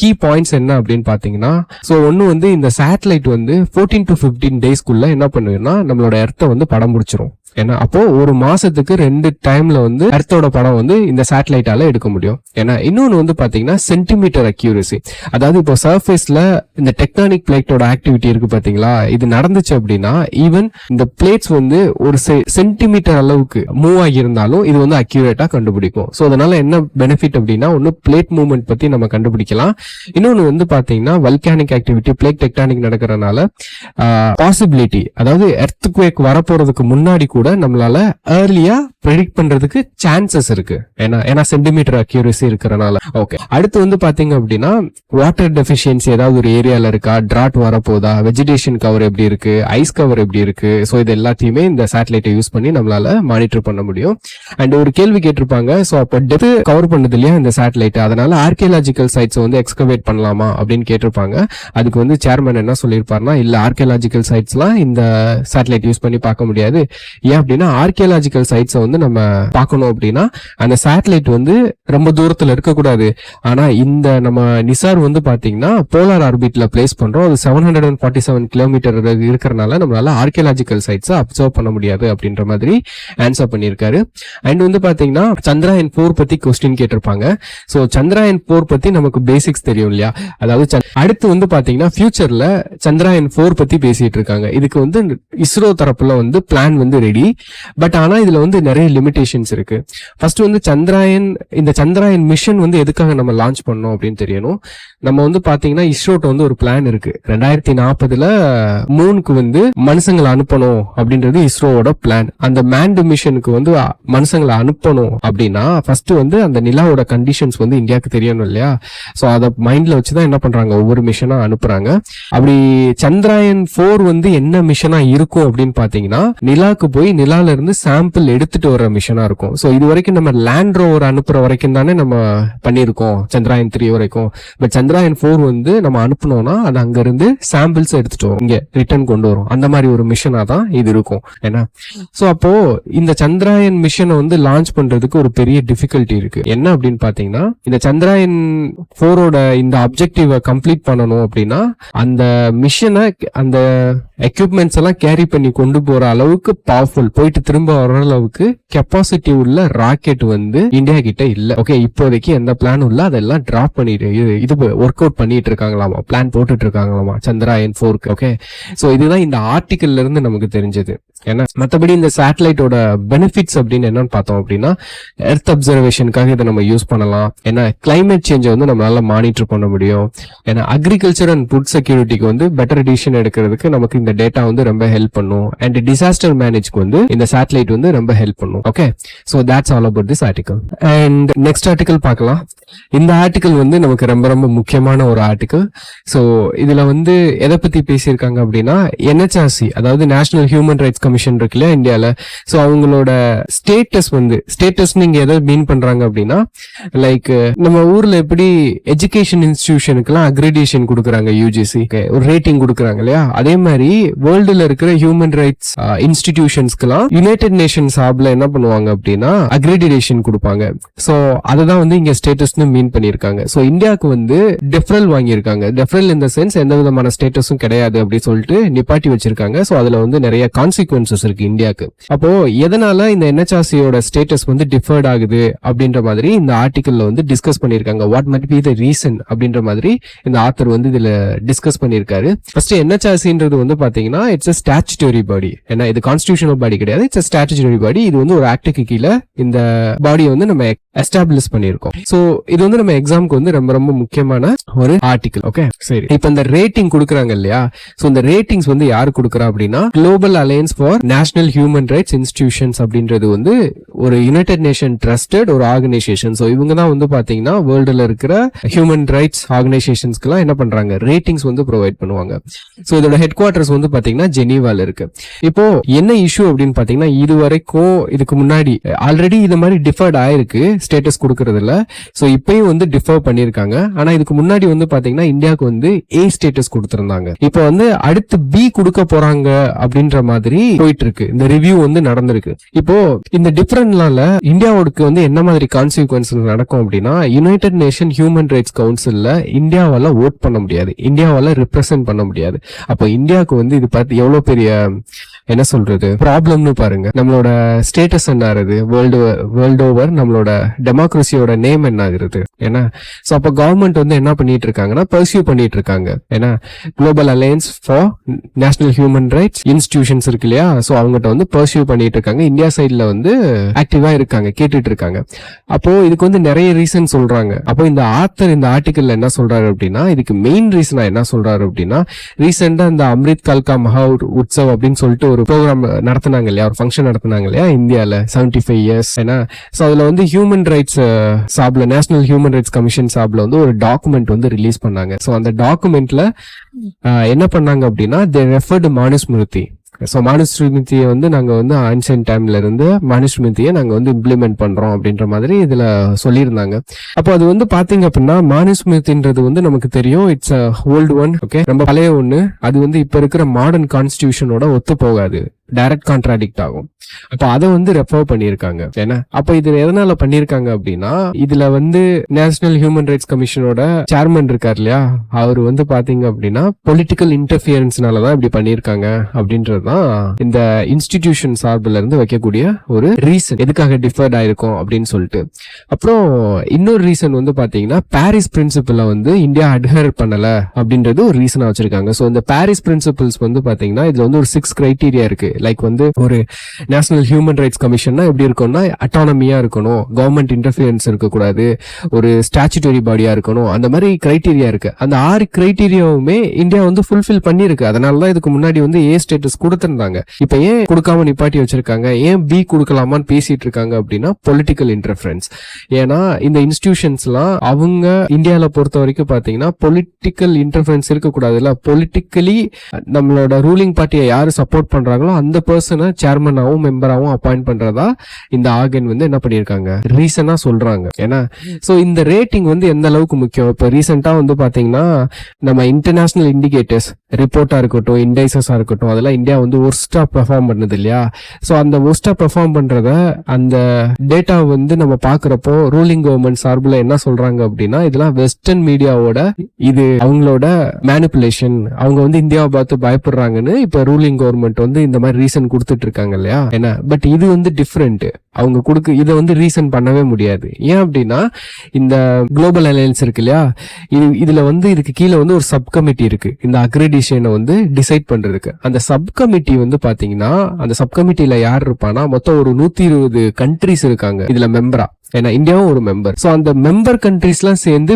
கீ பாயிண்ட்ஸ் என்ன அப்படின்னு பாத்தீங்கன்னா, சோ ஒன்னு வந்து இந்த சேட்டலைட் வந்து 14 to 15 டேஸ்க்குள்ள என்ன பண்ணுதுன்னா நம்மளோட எர்த்தை வந்து படம் முடிச்சிரும். ஏன்னா அப்போ ஒரு மாசத்துக்கு 2 டைம்ல வந்து எர்த்தோட படம் வந்து இந்த சேட்டலைட்டால எடுக்க முடியும். ஏன்னா இன்னொன்னு வந்து பாத்தீங்கன்னா சென்டிமீட்டர் அக்யூரசி. அதாவது இப்போ சர்ஃபேஸ்ல இந்த டெக்டானிக் பிளேட்டோட ஆக்டிவிட்டி இருக்கு பாத்தீங்களா, இது நடந்துச்சு அப்படின்னா ஈவன் இந்த பிளேட்ஸ் வந்து ஒரு சென்டிமீட்டர் அளவுக்கு மூவ் ஆகி இருந்தாலும் இது வந்து அக்யூரேட்டா கண்டுபிடிக்கும். சோ அதனால என்ன பெனிஃபிட் அப்படின்னா ஒன்னு பிளேட் மூவ்மெண்ட் பத்தி நம்ம கண்டுபிடிக்கலாம். இன்னொன்னு வந்து பாத்தீங்கன்னா வல்கானிக் ஆக்டிவிட்டி, பிளேட் டெக்டானிக் நடக்கிறதுனால பாசிபிலிட்டி, அதாவது எர்த்குவேக் வரப்போறதுக்கு முன்னாடி கூட கூட நம்மளால ஏர்லியா ப்ரெடிக்ட் பண்றதுக்கு சான்சஸ் இருக்கு. ஏன்னா சென்டிமீட்டர் அக்யூரசி இருக்கிறனால. ஓகே, அடுத்து வந்து பாத்தீங்க அப்படின்னா வாட்டர் டெஃபிஷியன்சி ஏதாவது ஒரு ஏரியால இருக்கா, டிராட் வரப்போதா, வெஜிடேஷன் கவர் எப்படி இருக்கு, ஐஸ் கவர் எப்படி இருக்கு, ஸோ இது எல்லாத்தையுமே இந்த சேட்டலைட்டை யூஸ் பண்ணி நம்மளால மானிட்டர் பண்ண முடியும். அண்ட் ஒரு கேள்வி கேட்டிருப்பாங்க, ஸோ அப்போ டெப்த் கவர் பண்ணது இல்லையா இந்த சேட்டலைட், அதனால ஆர்கியாலஜிக்கல் சைட்ஸ் வந்து எக்ஸ்கவேட் பண்ணலாமா அப்படின்னு கேட்டிருப்பாங்க. அதுக்கு வந்து சேர்மன் என்ன சொல்லியிருப்பாருன்னா, இல்ல ஆர்கியாலஜிக்கல் சைட்ஸ்லாம் இந்த சேட்டலைட் யூஸ் பண்ணி பார்க்க முடியாது. ஏன் அப்படின்னா ஆர்கியாலஜிக்கல் சைட்ஸை வந்து நம்ம பார்க்கணும் அப்படின்னா அந்த சேட்டலைட் வந்து ரொம்ப தூரத்துல இருக்கக்கூடாது. ஆனா இந்த நம்ம நிசார் வந்து பாத்தீங்கன்னா போலார் ஆர்பிட்ல பிளேஸ் பண்றோம். அது 747 கிலோமீட்டர் இருக்கிறனால நம்மளால ஆர்கியாலஜிக்கல் சைட்ஸை அப்சர்வ் பண்ண முடியாது அப்படின்ற மாதிரி ஆன்சர் பண்ணியிருக்காரு. அண்ட் வந்து பாத்தீங்கன்னா சந்திராயன் 4 பத்தி கொஸ்டின் கேட்டிருப்பாங்க. ஸோ சந்திராயன் 4 பத்தி நமக்கு பேசிக்ஸ் தெரியும் இல்லையா, அதாவது அடுத்து வந்து பாத்தீங்கன்னா ஃபியூச்சர்ல சந்திராயன் 4 பத்தி பேசிட்டு இருக்காங்க. இதுக்கு வந்து இஸ்ரோ தரப்புல வந்து பிளான் வந்து ரெடி. பட் ஆனா இதுல வந்து நிறைய லிமிடேஷன்ஸ் இருக்கு. ஃபர்ஸ்ட் வந்து இந்த சந்திராயன் மிஷன் வந்து எதுக்காக நம்ம லான்ச் பண்ணோம் அப்படின்னு தெரியணும். நம்ம வந்து பாத்தீங்கன்னா இஸ்ரோட்ட வந்து ஒரு பிளான் இருக்கு. 2040 மூனுக்கு வந்து மனுஷங்களை அனுப்பணும் அப்படின்றது இஸ்ரோவோட பிளான். அந்த மேண்ட் மிஷனுக்கு வந்து மனுஷங்களை அனுப்பணும் அப்படின்னா ஃபர்ஸ்ட் வந்து அந்த நிலாவோட கண்டிஷன்ஸ் வந்து இந்தியாவுக்கு தெரியணும் இல்லையா. சோ அதை மைண்ட்ல வச்சுதான் என்ன பண்றாங்க, ஒவ்வொரு மிஷனா அனுப்புறாங்க. அப்படி சந்திராயன் 4 வந்து என்ன மிஷனா இருக்கும் அப்படின்னு பாத்தீங்கன்னா நிலாக்கு போய் நிலால இருந்து சாம்பிள் எடுத்துட்டு வர மிஷனா இருக்கும். சோ இது வரைக்கும் நம்ம லேண்ட் ரோவர் அனுப்புற வரைக்கும் தானே நம்ம பண்ணிருக்கோம் சந்திராயன் 3 வரைக்கும். பட் சந்திராயன் 4 வந்து நம்ம அனுப்பணும்னா அது அங்க இருந்து சாம்பிள்ஸ் எடுத்துட்டு வரும், இங்க ரிட்டர்ன் கொண்டு வரும். அந்த மாதிரி ஒரு மிஷனா தான் இது இருக்கும். ஏன்னா சோ அப்போ இந்த சந்திராயன் மிஷனை வந்து லான்ச் பண்றதுக்கு ஒரு பெரிய டிஃபிகல்ட்டி இருக்கு. என்ன அப்படின்னு பாத்தீங்கன்னா இந்த சந்திராயன் 4ஓட இந்த அப்ஜெக்டிவ கம்ப்ளீட் பண்ணணும் அப்படின்னா அந்த மிஷனை அந்த எக்யூப்மெண்ட்ஸ் எல்லாம் கேரி பண்ணி கொண்டு போற அளவுக்கு பவர்ஃபுல், போயிட்டு திரும்ப வர அளவுக்கு கெப்பாசிட்டி உள்ள ராக்கெட் வந்து இந்தியா கிட்ட இல்ல. ஓகே, இப்போதைக்கு எந்த பிளானும் இல்ல. அதெல்லாம் டிராப் பண்ணிட்டு இது ஒர்க் அவுட் பண்ணிட்டு இருக்காங்களாமா, பிளான் போட்டுட்டு இருக்காங்களாமா சந்திராயன் 4க்கு. ஓகே, சோ இதுதான் இந்த ஆர்டிகல்ல இருந்து நமக்கு தெரிஞ்சது. ஏன்னா மற்றபடி இந்த சேட்டலைட்டோட பெனிஃபிட்ஸ் அப்படின்னு என்னன்னு பார்த்தோம் அப்படின்னா எர்த் அப்சர்வேஷனுக்காக இதை நம்ம யூஸ் பண்ணலாம். ஏன்னா கிளைமேட் சேஞ்சை வந்து நம்மளால மானிட்டர் பண்ண முடியும். ஏன்னா அக்ரிகல்ச்சர் அண்ட் ஃபுட் செக்யூரிட்டிக்கு வந்து பெட்டர் டிசிஷன் எடுக்கிறதுக்கு நமக்கு இந்த டேட்டா வந்து ரொம்ப ஹெல்ப் பண்ணும். அண்ட் டிசாஸ்டர் மேனேஜ்க்கு வந்து இந்த சேட்டலைட் வந்து ரொம்ப ஹெல்ப் பண்ணும். Okay, so that's all about this article. And next article பார்க்கலாம். இந்த ஆர்டிகல் வந்து நமக்கு ரொம்ப ரொம்ப முக்கியமான ஒரு ஆர்டிகல். ஸோ இதுல வந்து எதை பத்தி பேசியிருக்காங்க அப்படின்னா NHRC, அதாவது நேஷனல் ஹியூமன் ரைட்ஸ் கமிஷன் இருக்குல்ல இந்தியால. ஸோ அவங்களோட ஸ்டேட்டஸ் வந்து நீங்க எதை மீன் பண்றாங்க அப்படின்னா லைக் நம்ம ஊர்ல எப்படி எஜுகேஷன் இன்ஸ்டிடியூஷனுக்குலாம் அக்ரிடேஷன் கொடுக்குறாங்க, யூஜிசி ஒரு ரேட்டிங் கொடுக்குறாங்க இல்லையா, அதே மாதிரி வேர்ல்டுல இருக்கிற ஹியூமன் ரைட்ஸ் இன்ஸ்டிடியூஷன்ஸ்க்குலாம் யுனைடெட் நேஷன்ஸ் ஆப்ல என்ன பண்ணுவாங்க அப்படின்னா அக்ரிடேஷன் கொடுப்பாங்க. ஸோ அததான் வந்து இங்க ஸ்டேட்டஸ் மீன் பண்ணிருக்காங்க. சோ இந்தியாவுக்கு வந்து டெஃபரல் வாங்கியிருக்காங்க. டெஃபரல் இந்த சென்ஸ் எந்த விதமான ஸ்டேட்டஸும் கிடையாது அப்படி சொல்லிட்டு நிப்பாட்டி வச்சிருக்காங்க. சோ அதுல வந்து நிறைய கான்சிக்வன்சஸ் இருக்கு இந்தியாவுக்கு. அப்போ எதனால இந்த NHRCயோட ஸ்டேட்டஸ் வந்து டிஃபர்ட் ஆகுது அப்படின்ற மாதிரி இந்த ஆர்டிகல்ல வந்து டிஸ்கஸ் பண்ணிருக்காங்க. What might be the reason அப்படின்ற மாதிரி இந்த ஆத்தர் வந்து இதுல டிஸ்கஸ் பண்ணிருக்காரு. ஃபர்ஸ்ட் NHRCன்றது வந்து பாத்தீங்கன்னா இட்ஸ் a ஸ்டாச்சுட்டரி பாடி. ஏன்னா இது கான்ஸ்டிடியூஷனல் பாடி கிடையாது, இட்ஸ் a ஸ்டாச்சுட்டரி பாடி. இது வந்து ஒரு ஆக்டுக்கு கீழே இந்த பாடியை வந்து நம்ம எஸ்டாப்ளிஷ் பண்ணிருக்கோம். சோ இது வந்து நம்ம எக்ஸாம்க்கு வந்து ரொம்ப ரொம்ப முக்கியமான ஒரு ஆர்டிகல். ஓகே, சரி. இப்ப இந்த ரேட்டிங் கொடுக்குறாங்க இல்லையா, சோ இந்த ரேட்டிங்ஸ் வந்து யாரு கொடுக்குறா அப்படின்னா global alliance for national human rights institutions அப்படின்றது வந்து ஒரு யுனைடெட் நேஷன் ட்ரஸ்டட் ஒரு ஆர்கனைசேஷன். சோ இவங்க தான் வந்து பாத்தீங்கன்னா வேர்ல்டுல இருக்கிற ஹியூமன் ரைட்ஸ் ஆர்கனைசேஷன்ஸ்க்கு எல்லாம் என்ன பண்றாங்க, ரேட்டிங்ஸ் வந்து ப்ரொவைட் பண்ணுவாங்க. சோ இதோட ஹெட் குவார்டர்ஸ் வந்து பாத்தீங்கன்னா ஜெனீவால இருக்கு. இப்போ என்ன இஷ்யூ அப்படின்னு பாத்தீங்கன்னா இது வரைக்கும் இதுக்கு முன்னாடி ஆல்ரெடி இது மாதிரி டிஃபர்ட் ஆயிருக்கு ஸ்டேட்டஸ் கொடுக்கறதுல. சோ இப்பயும் வந்து டிஃபர் பண்ணிருக்காங்க. ஆனா இதுக்கு முன்னாடி வந்து பாத்தீங்கன்னா இந்தியாவுக்கு வந்து A ஸ்டேட்டஸ் கொடுத்திருந்தாங்க. இப்போ வந்து அடுத்து B கொடுக்க போறாங்க அப்படின்ற மாதிரி போயிட்டு இருக்கு. இந்த ரிவ்யூ வந்து நடந்திருக்கு. இப்போ இந்த டிஃபரன்ஸ்னால இந்தியாவுக்கு வந்து என்ன மாதிரி கான்சிக்வன்ஸ் நடக்கும் அப்படின்னா யுனைடெட் நேஷன் ஹியூமன் ரைட்ஸ் கவுன்சில்ல இந்தியாவால ஓட் பண்ண முடியாது, இந்தியாவால ரெப்ரசென்ட் பண்ண முடியாது. அப்போ இந்தியாவுக்கு வந்து இது பார்த்து எவ்வளவு பெரிய என்ன சொல்றது ப்ராப்ளம்னு பாருங்க. நம்மளோட ஸ்டேட்டஸ் என்ன ஆகுது, வேர்ல்டு ஓவர் நம்மளோட டெமோக்ரஸியோட நேம் என்ன ஆகுறது. ஏன்னா சோ அப்ப கவர்மெண்ட் வந்து என்ன பண்ணிட்டு இருக்காங்கன்னா பர்சியூ பண்ணிட்டு இருக்காங்க. ஏன்னா global alliance for national human rights institutions இருக்கு இல்லையா, சோ அவங்ககிட்ட வந்து பர்சியூ பண்ணிட்டு இருக்காங்க. இந்தியா சைட்ல வந்து ஆக்டிவா இருக்காங்க, கேட்டுட்டு இருக்காங்க. அப்போ இதுக்கு வந்து நிறைய ரீசன் சொல்றாங்க. அப்போ இந்த ஆத்தர் இந்த ஆர்டிகல்ல என்ன சொல்றாரு அப்படின்னா இதுக்கு மெயின் ரீசனா என்ன சொல்றாரு அப்படின்னா ரீசெண்டா இந்த அம்ரித் கல்கா மஹா உற்சவ் அப்படின்னு சொல்லிட்டு ஒரு ப்ரோக்ராம் நடத்தினாங்க இல்லையா, ஒரு ஃபங்க்ஷன் நடத்தினாங்க இல்லையா இந்தியால 75 இயர்ஸ். ஏன்னா சோ அதுல வந்து ஹியூமன் ரைட்ஸ் சாப்ல, நேஷனல் ஹியூமன் ரைட்ஸ் கமிஷன் சாப்ல வந்து ஒரு டாக்குமெண்ட் வந்து ரிலீஸ் பண்ணாங்க. சோ அந்த டாக்குமெண்ட்ல என்ன பண்ணாங்க அப்படின்னா, தே ரெஃபர்டு மனுஸ்மிருதி. ஸோ மனுஸ்மிருதியை வந்து நாங்க வந்து ஆன்ஷியன்ட் டைம்ல இருந்து மனுஸ்மிருதியை நாங்க வந்து இம்ப்ளிமெண்ட் பண்றோம் அப்படின்ற மாதிரி இதுல சொல்லியிருந்தாங்க. அப்போ அது வந்து பாத்தீங்க அப்படின்னா, மனுஸ்மிருதின்றது வந்து நமக்கு தெரியும், it's a old one. Okay, ரொம்ப பழைய ஒண்ணு. அது வந்து இப்ப இருக்கிற மாடர்ன் கான்ஸ்டிடியூஷனோட ஒத்து போகாது, டைரக்ட் கான்ட்ராடிக்ட் ஆகும். அப்ப அதை வந்து ரெஃபர் பண்ணிருக்காங்க. ஏன்னா அப்ப இது எதனால பண்ணிருக்காங்க அப்படின்னா, இதுல வந்து நேஷனல் ஹியூமன் ரைட்ஸ் கமிஷனோட சேர்மன் இருக்கார் இல்லையா, அவர் வந்து பாத்தீங்க அப்படின்னா பொலிட்டிக்கல் இன்டர்ஃபியரன்ஸ்னாலதான் இப்படி பண்ணிருக்காங்க அப்படின்றதுதான் இந்த இன்ஸ்டிடியூஷன் சார்பில் இருந்து வைக்கக்கூடிய ஒரு ரீசன், எதுக்காக டிஃபர்ட் ஆயிருக்கும் அப்படின்னு சொல்லிட்டு. அப்புறம் இன்னொரு ரீசன் வந்து பாத்தீங்கன்னா, பாரிஸ் பிரின்சிபலை வந்து இந்தியா அட்ஹர் பண்ணல அப்படின்றது ஒரு ரீசனா வச்சிருக்காங்க. சோ இந்த பாரிஸ் பிரின்சிபல்ஸ் வந்து பாத்தீங்கன்னா, இதுல வந்து ஒரு 6 கிரைட்டீரியா இருக்கு. லைக் வந்து ஒரு நேஷனல் ஹியூமன் ரைட்ஸ் கமிஷன்னா எப்படி இருக்கும்னா, அட்டானமியா இருக்கணும், கவர்மெண்ட் இன்டர்ஃபியரன்ஸ் இருக்கக்கூடாது, ஒரு ஸ்டாச்சுட்டரி பாடியா இருக்கணும், அந்த மாதிரி கிரைட்டீரியா இருக்கு. அந்த 6 கிரைட்டீரியாவுமே இந்தியா வந்து ஃபுல்ஃபில் பண்ணிருக்கு. அதனாலதான் இதுக்கு முன்னாடி வந்து ஏ ஸ்டேட்டஸ் கொடுத்திருந்தாங்க. இப்ப ஏன் கொடுக்காம நிப்பாட்டி வச்சிருக்காங்க, ஏன் பி கொடுக்கலாமான்னு பேசிட்டு இருக்காங்க அப்படின்னா, பொலிட்டிக்கல் இன்டர்ஃபரன்ஸ். ஏன்னா இந்த இன்ஸ்டிடியூஷன்ஸ் எல்லாம் அவங்க இந்தியாவில பொறுத்த வரைக்கும் பாத்தீங்கன்னா பொலிட்டிக்கல் இன்டர்ஃபரன்ஸ் இருக்கக்கூடாதுல்ல. பொலிட்டிக்கலி நம்மளோட ரூலிங் பார்ட்டியை யாரு சப்போர்ட் பண்றாங்களோ அந்த பர்சனை சேர்மனாவும் மெம்பராவும் அப்பாயிண்ட் பண்றதா இந்த ஆர்கன் வந்து என்ன பண்ணிருக்காங்க, ரீசனா சொல்றாங்க. ஏன்னா சோ இந்த ரேட்டிங் வந்து எந்த அளவுக்கு முக்கியம். இப்ப ரீசெண்டா வந்து பாத்தீங்கன்னா, நம்ம இன்டர்நேஷனல் இண்டிகேட்டர்ஸ் ரிப்போர்ட்டா இருக்கட்டும், இண்டைசஸா இருக்கட்டும், அதெல்லாம் இந்தியா வந்து ஒர்ஸ்டா பெர்ஃபார்ம் பண்ணுது இல்லையா. சோ அந்த ஒர்ஸ்டா பெர்ஃபார்ம் பண்றத, அந்த டேட்டா வந்து நம்ம பாக்குறப்போ ரூலிங் கவர்மெண்ட் சார்பில் என்ன சொல்றாங்க அப்படின்னா, இதெல்லாம் வெஸ்டர்ன் மீடியாவோட இது அவங்களோட மேனிபுலேஷன், அவங்க வந்து இந்தியாவை பார்த்து பயப்படுறாங்கன்னு இப்ப ரூலிங் கவர்மெண்ட் வந்து இந்த மாதிரி ரீசன் கொடுத்துட்டு இருக்காங்க இல்லையா. ஏன்னா பட் இது வந்து டிஃபரெண்ட், அவங்க கொடுக்க இதை வந்து ரீசன் பண்ணவே முடியாது. ஏன் அப்படின்னா, இந்த குளோபல் அலையன்ஸ் இருக்கு இல்லையா, இதுல வந்து இதுக்கு கீழே வந்து ஒரு சப் கமிட்டி இருக்கு, இந்த அக்ரெடிஷனை வந்து டிசைட் பண்றதுக்கு. அந்த சப் கமிட்டி வந்து பாத்தீங்கன்னா, அந்த சப் கமிட்டில யார் இருப்பானா, மொத்தம் ஒரு 120 கண்ட்ரிஸ் இருக்காங்க இதுல மெம்பரா. ஏன்னா இந்தியாவும் ஒரு மெம்பர். சோ அந்த மெம்பர் கண்ட்ரிஸ் எல்லாம் சேர்ந்து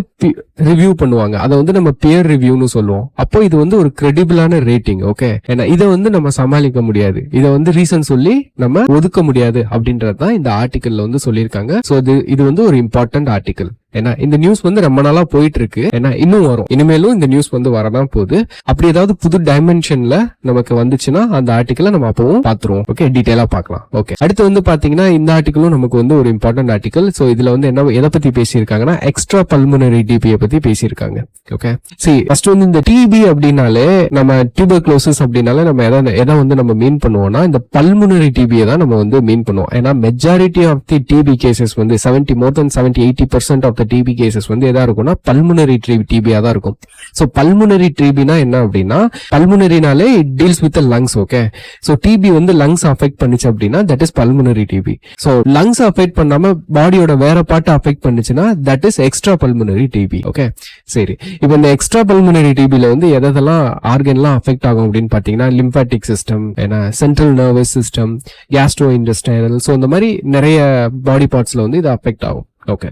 ரிவ்யூ பண்ணுவாங்க. அதை வந்து நம்ம பியர் ரிவ்யூன்னு சொல்லுவோம். அப்போ இது வந்து ஒரு கிரெடிபிளான ரேட்டிங். ஓகே, ஏன்னா இதை வந்து நம்ம சமாளிக்க முடியாது, இதை வந்து ரீசன் சொல்லி நம்ம ஒதுக்க முடியாது அப்படின்றதுதான் இந்த ஆர்டிக்கல்ல வந்து சொல்லியிருக்காங்க. சோ இது வந்து ஒரு இம்பார்ட்டன்ட் ஆர்டிக்கல். ஏன்னா இந்த நியூஸ் வந்து ரொம்ப நாளா போயிட்டு இருக்கு. ஏன்னா இன்னும் வரும், இனிமேலும் இந்த நியூஸ் வந்து வரதான் போகுது. அப்படி ஏதாவது புது டைமென்ஷன்ல நமக்கு வந்துச்சுன்னா அந்த ஆர்டிக்கலை நம்ம அப்பவும் பாத்துருவோம். ஓகே, டீடைலா பார்க்கலாம். ஓகே, அடுத்து வந்து பாத்தீங்கன்னா, இந்த ஆர்டிக்கலும் நமக்கு வந்து ஒரு இம்பார்ட்டன்ட் ஆர்டிக்கல். சோ இதுல வந்து என்ன எதை பத்தி பேசியிருக்காங்கன்னா, எக்ஸ்ட்ரா பல்முனரி டிபியை பத்தி பேசியிருக்காங்க. ஓகே, சரி, ஃபர்ஸ்ட் வந்து இந்த டிபி அப்படின்னாலே, நம்ம டியூபர்குலோசிஸ் அப்படின்னாலே நம்ம எதை வந்து நம்ம மீன் பண்ணுவோம்னா, இந்த பல்முனரி டிபியை தான் நம்ம வந்து மீன் பண்ணுவோம். ஏன்னா majority of the TB cases வந்து 70% ஆஃப் டிபி கேசஸ் வந்து எதா இருக்கும்னா பல்முனரி டிபியா தான் இருக்கும். சோ பல்முனரி டிபினா என்ன அப்படின்னா, பல்முனரினாலே it deals with lungs. Okay, so TB வந்து லங்ஸ் அஃபெக்ட் பண்ணுச்சு அப்படின்னா that is pulmonary TB. So lungs affect பண்ணாம பாடியோட வேற பார்ட் அஃபெக்ட் பண்ணுச்சுன்னா that is extra pulmonary TB. Okay, சரி, இப்போ இந்த எக்ஸ்ட்ரா பல்முனரி டிபில வந்து எதெல்லாம் ஆர்கன்லாம் அஃபெக்ட் ஆகும் அப்படின்னு பாத்தீங்கன்னா, லிம்பாட்டிக் சிஸ்டம், ஏன்னா central nervous system, Castro intestinal, so இந்த மாதிரி நிறைய பாடி பார்ட்ஸ்ல வந்து இது அஃபெக்ட் ஆகும். ஓகே,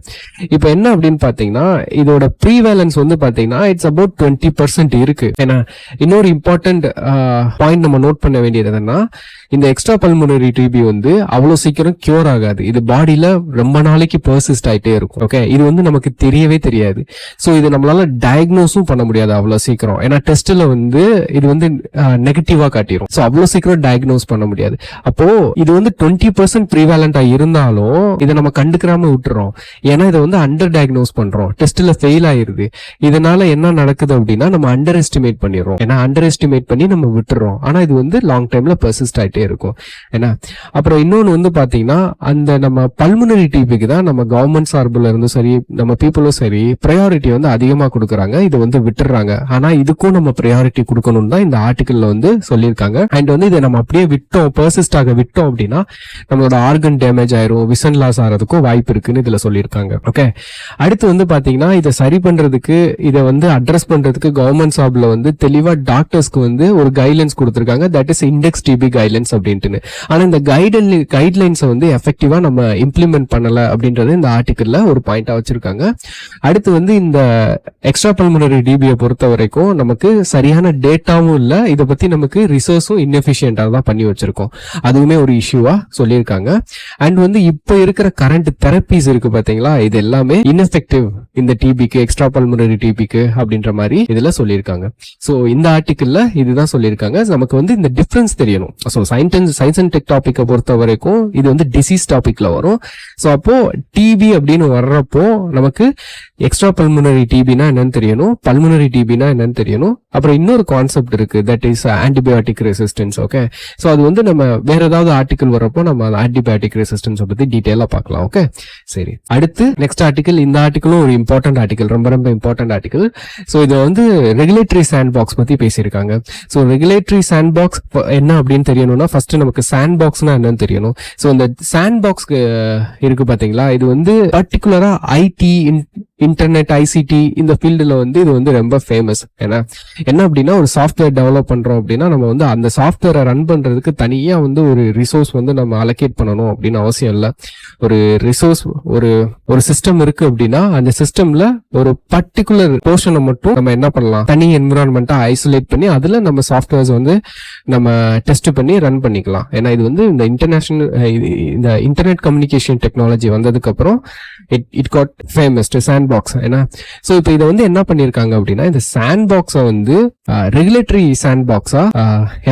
இப்போ என்ன அப்படின்னு பாத்தீங்கன்னா, இதோட ப்ரீவேலன்ஸ் வந்து பாத்தீங்கன்னா இட்ஸ் அபவுட் 20% இருக்கு. ஏன்னா இன்னொரு இம்பார்ட்டன்ட் பாயிண்ட் நம்ம நோட் பண்ண வேண்டியது என்னன்னா, இந்த எக்ஸ்ட்ரா பல்முனரி டிபி வந்து அவ்வளவு சீக்கிரம் கியூர் ஆகாது. இது பாடியில ரொம்ப நாளைக்கு பர்சிஸ்ட் ஆயிட்டே இருக்கும். ஓகே, இது வந்து நமக்கு தெரியவே தெரியாது. சோ இது நம்மளால டயக்னோஸும் பண்ண முடியாது அவ்வளவு சீக்கிரம். ஏன்னா டெஸ்ட்ல வந்து இது வந்து நெகட்டிவா காட்டிடும். சோ அவ்வளவு சீக்கிரம் டயக்னோஸ் பண்ண முடியாது. அப்போ இது வந்து 20% ப்ரீவேலண்டா இருந்தாலும் இதை நம்ம கண்டுக்கிறாம விட்டுறோம். ஏன்னா இதை வந்து அண்டர் டயக்னோஸ் பண்றோம், டெஸ்ட்ல ஃபெயில் ஆயிருது. இதனால என்ன நடக்குது அப்படின்னா, நம்ம அண்டர் எஸ்டிமேட் பண்ணிடுறோம். ஏன்னா அண்டர் எஸ்டிமேட் பண்ணி நம்ம விட்டுறோம். ஆனா இது வந்து லாங் டைம்ல பெர்சிஸ்ட் ஆயிட்டே இருக்கும். ஏன்னா அப்புறம் இன்னொன்னு வந்து பாத்தீங்கன்னா, அந்த நம்ம பல்முனரி டிபிக்கு தான் நம்ம கவர்மெண்ட் சார்பில் இருந்தும் சரி, நம்ம பீப்புளும் சரி, ப்ரையாரிட்டி வந்து அதிகமா கொடுக்குறாங்க. இது வந்து விட்டுறாங்க. ஆனா இதுக்கும் நம்ம ப்ரையாரிட்டி கொடுக்கணும் தான் இந்த ஆர்டிக்கல்ல வந்து சொல்லியிருக்காங்க. அண்ட் வந்து இதை நம்ம அப்படியே விட்டோம், பெர்சிஸ்ட் ஆக விட்டோம் அப்படின்னா நம்மளோட ஆர்கன் டேமேஜ் ஆயிரும், விஷன் லாஸ் ஆகிறதுக்கும் வாய்ப்பு இருக்குன்னு இதுல சொல்லியிருக்காங்க. ஓகே, அடுத்து வந்து பாத்தீங்கன்னா இதை சரி பண்றதுக்கு, இதை வந்து அட்ரஸ் பண்றதுக்கு கவர்மெண்ட் சாப்ல வந்து தெளிவா டாக்டர்ஸ்க்கு வந்து ஒரு கைட்லைன்ஸ் கொடுத்திருக்காங்க. That is index TB guidelines அப்படின்ட்டு. ஆனா இந்த கைட்லைன்ஸை வந்து எஃபெக்டிவா நம்ம இம்ப்ளிமெண்ட் பண்ணல அப்படின்றது இந்த ஆர்டிக்கல்ல ஒரு பாயிண்டா வச்சிருக்காங்க. அடுத்து வந்து இந்த எக்ஸ்ட்ரா பல்மனரி டிபியை பொறுத்த வரைக்கும் நமக்கு சரியான டேட்டாவும் இல்ல, இதை பத்தி நமக்கு ரிசர்ச்சும் இன்எஃபிஷியன்டா தான் பண்ணி வச்சிருக்கோம். அதுவுமே ஒரு இஷ்யூவா சொல்லியிருக்காங்க. அண்ட் வந்து இப்போ இருக்கிற கரண்ட் தெரப்பீஸ் இருக்கு பாத்தீங்களா, இது எல்லாமே இன்எஃபெக்டிவ் இந்த டிபிக்கு, எக்ஸ்ட்ரா பல்மனரி டிபிக்கு அப்படின்ற மாதிரி இதுல சொல்லியிருக்காங்க. சோ இந்த ஆர்டிக்கல்ல இதுதான் சொல்லியிருக்காங்க. நமக்கு வந்து இந்த டிஃபரன்ஸ் தெரியணும். ஸோ சயின்ஸ் அண்ட் டெக் டாபிக்கை பொறுத்த வரைக்கும் இது வந்து டிசீஸ் டாபிக்ல வரும். ஸோ அப்போ டிபி அப்படின்னு வர்றப்போ நமக்கு எக்ஸ்ட்ரா பல்மனரி டிபினா என்னன்னு தெரியணும், பல்மனரி டிபினா என்னன்னு தெரியணும். அப்புறம் இன்னொரு கான்செப்ட் இருக்கு, that is antibiotic resistance. Okay, so அது வந்து நம்ம வேற ஏதாவது ஆர்டிக்கல் வரப்போ நம்ம ஆன்டிபயோட்டிக் ரெசிஸ்டன்ஸ் பத்தி டீடைலா பார்க்கலாம். ஓகே, சரி. அடுத்து நெக்ஸ்ட் ஆர்டிக்கல். இந்த ஆர்டிக்கலும் ஒரு இம்பார்ட்டன்ட் ஆர்டிக்கல், ரொம்ப ரொம்ப இம்பார்ட்டன்ட் ஆர்டிக்கல். ஸோ இது வந்து ரெகுலேட்டரி சாண்ட் பாக்ஸ் பத்தி பேசியிருக்காங்க. ஸோ ரெகுலேட்டரி சாண்ட் பாக்ஸ் என்ன அப்படின்னு தெரியணும்னா ஃபர்ஸ்ட் நமக்கு சாண்ட் பாக்ஸ்னா என்னன்னு தெரியணும். ஸோ இந்த சாண்ட் பாக்ஸ்க்கு இருக்கு பாத்தீங்களா, இது வந்து பர்டிகுலரா ஐடி, இன்டர்நெட், ஐசிடி இந்த ஃபீல்டுல வந்து இது வந்து ரொம்ப ஃபேமஸ். ஏன்னா என்ன அப்படின்னா ஒரு சாஃப்ட்வேர் டெவலப் பண்றோம் அப்படின்னா நம்ம வந்து அந்த சாஃப்ட்வேரை ரன் பண்றதுக்கு தனியா வந்து ஒரு ரிசோர்ஸ் வந்து நம்ம அலோகேட் பண்ணணும் அப்படின்னு அவசியம் இல்லை. ஒரு ரிசோர்ஸ், ஒரு சிஸ்டம் இருக்கு அப்படின்னா அந்த சிஸ்டம்ல ஒரு பர்டிகுலர் போர்ஷனை மட்டும் நம்ம என்ன பண்ணலாம், தனி என்விரான்மெண்டா ஐசோலேட் பண்ணி அதுல நம்ம சாஃப்ட்வேர்ஸ் வந்து நம்ம டெஸ்ட் பண்ணி ரன் பண்ணிக்கலாம். ஏன்னா இது வந்து இந்த இந்த இன்டர்நெட் கம்யூனிகேஷன் டெக்னாலஜி வந்ததுக்கு அப்புறம் it got famous sand box. ஏன்னா சோ இப்போ இதை வந்து என்ன பண்ணிருக்காங்க அப்படின்னா இந்த சாண்ட் பாக்ஸை வந்து ரெகுலேட்டரி சாண்ட் பாக்ஸா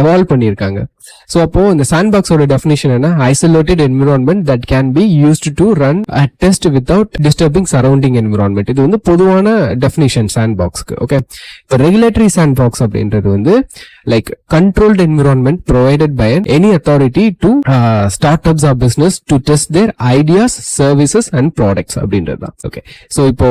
எவால்வ் பண்ணிருக்காங்க. சோ அப்போ இந்த சாண்ட் பாக்ஸோட டெஃபினிஷன் என்ன, isolated environment that can be used to run a test without disturbing surrounding environment. இது வந்து பொதுவான டெஃபினிஷன் சாண்ட் பாக்ஸ்க்கு. ஓகே, இப்போ ரெகுலேட்டரி சாண்ட் பாக்ஸ் அப்படின்றது வந்து like controlled environment provided by any authority to startups or business to test their ideas, services and products அப்படின்றது தான். Okay, so இப்போ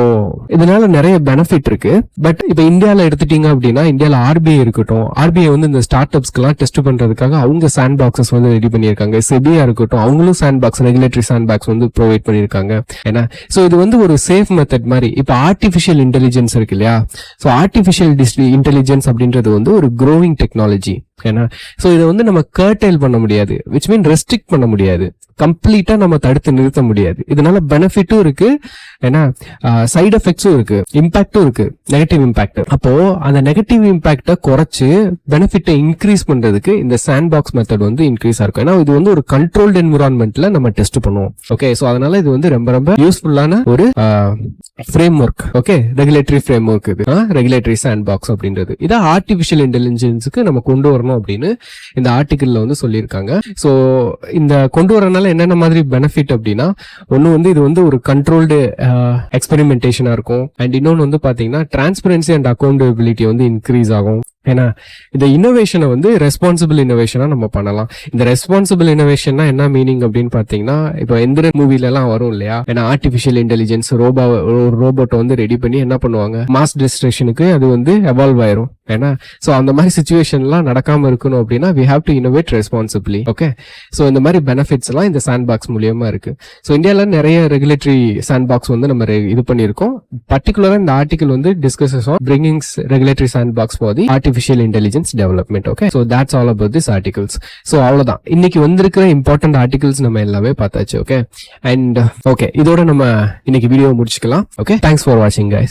இதனால நிறைய பெனிஃபிட் இருக்கு. பட் இப்போ இந்தியால எடுத்துட்டீங்க அப்படின்னா இந்தியால ஆர்பிஐ இருக்கட்டும், ஆர்பிஐ வந்து இந்த ஸ்டார்ட் அப்ஸ்க்கெல்லாம் டெஸ்ட் பண்றதுக்காக அவங்க சாண்ட் பாக்ஸஸ் வந்து ரெடி பண்ணியிருக்காங்க. செபியா இருக்கட்டும், அவங்களும் sand box, regulatory sand box வந்து ப்ரொவைட் பண்ணியிருக்காங்க. ஏன்னா சோ இது வந்து ஒரு சேஃப் மெத்தட் மாதிரி. இப்போ ஆர்டிஃபிஷியல் இன்டெலிஜென்ஸ் இருக்கு இல்லையா, சோ ஆர்டிஃபிஷியல் இன்டெலிஜென்ஸ் அப்படின்றது வந்து ஒரு க்ரோவிங் டெக்னாலஜி. ஏன்னா சோ இதை வந்து நம்ம கர்டைல் பண்ண முடியாது, விச் மீன் ரெஸ்ட்ரிக்ட் பண்ண முடியாது, கம்ப்ளீட்டா நம்ம தடுத்து நிறுத்த முடியாது. இதனால பெனிஃபிட்டும் இருக்கு, ஏன்னா சைடு எஃபெக்ட்ஸும் இருக்கு, இம்பாக்டும் இருக்கு, நெகட்டிவ் இம்பாக்ட். அப்போ அந்த நெகட்டிவ் இம்பாக்ட குறைச்சு பெனிஃபிட்டை இன்க்ரீஸ் பண்றதுக்கு இந்த சாண்ட் பாக்ஸ் மெத்தட் வந்து இன்க்ரீஸா இருக்கும். ஏன்னா இது வந்து ஒரு கண்ட்ரோல்டு என்விரான்மெண்ட்ல நம்ம டெஸ்ட் பண்ணுவோம். ஓகே, சோ அதனால இது வந்து ரொம்ப ரொம்ப யூஸ்ஃபுல்லான ஒரு frame work. Okay, regulatory frame work இது ரெகுலேட்டரி சாண்ட் பாக்ஸ் அப்படின்றது. இதை ஆர்டிஃபிஷியல் இன்டெலிஜென்ஸுக்கு நம்ம கொண்டு வரணும் அப்படின்னு இந்த ஆர்டிகல்ல வந்து சொல்லியிருக்காங்க. சோ இந்த கொண்டு வரனால என்னென்ன மாதிரி பெனிஃபிட் அப்படின்னா, ஒன்னு வந்து இது வந்து ஒரு கண்ட்ரோல்டு எக்ஸ்பெரிமெண்டேஷனா இருக்கும். அண்ட் இன்னொன்னு வந்து பாத்தீங்கன்னா டிரான்ஸ்பரன்சி அண்ட் அக்கௌண்டபிலிட்டி வந்து இன்க்ரீஸ் ஆகும். ஏன்னா இந்த இன்னோவேஷனை வந்து ரெஸ்பான்சிபிள் இன்னோவேஷனா நம்ம பண்ணலாம். இந்த ரெஸ்பான்சிபிள் இன்னோவேஷன்னா என்ன மீனிங் அப்படின்னு பாத்தீங்கன்னா, இப்போ எந்திர மூவில எல்லாம் வரும் இல்லையா, ஏன்னா ஆர்டிபிஷியல் இன்டெலிஜென்ஸ் ரோபோட்டை வந்து ரெடி பண்ணி என்ன பண்ணுவாங்க, மாஸ் டிஸ்ட்ரக்ஷனுக்கு அது வந்து எவால்வ் ஆயிரும். ஏன்னா சோ அந்த மாதிரி சிச்சுவேஷன் எல்லாம் நடக்காம இருக்கணும் அப்படின்னா we have to innovate responsibly. Okay, so இந்த மாதிரி பெனிஃபிட்ஸ் எல்லாம் இந்த சாண்ட் பாக்ஸ் மூலியமா இருக்கு. சோ இந்தியால நிறைய ரெகுலேட்டரி சாண்ட் பாக்ஸ் வந்து நம்ம இது பண்ணிருக்கோம். பர்டிகுலரா இந்த ஆர்டிகல் வந்து discusses on bringing regulatory sandbox for the artificial intelligence development. Okay, so that's all about this articles. So அவ்வளவுதான் இன்னைக்கு வந்திருக்கிற இம்பார்ட்டன்ட் ஆர்டிகல்ஸ் நம்ம எல்லாமே பார்த்தாச்சு. ஓகே, அண்ட் ஓகே இதோட நம்ம இன்னைக்கு வீடியோ முடிச்சுக்கலாம். ஓகே, தேங்க்ஸ் ஃபார் வாட்சிங் guys.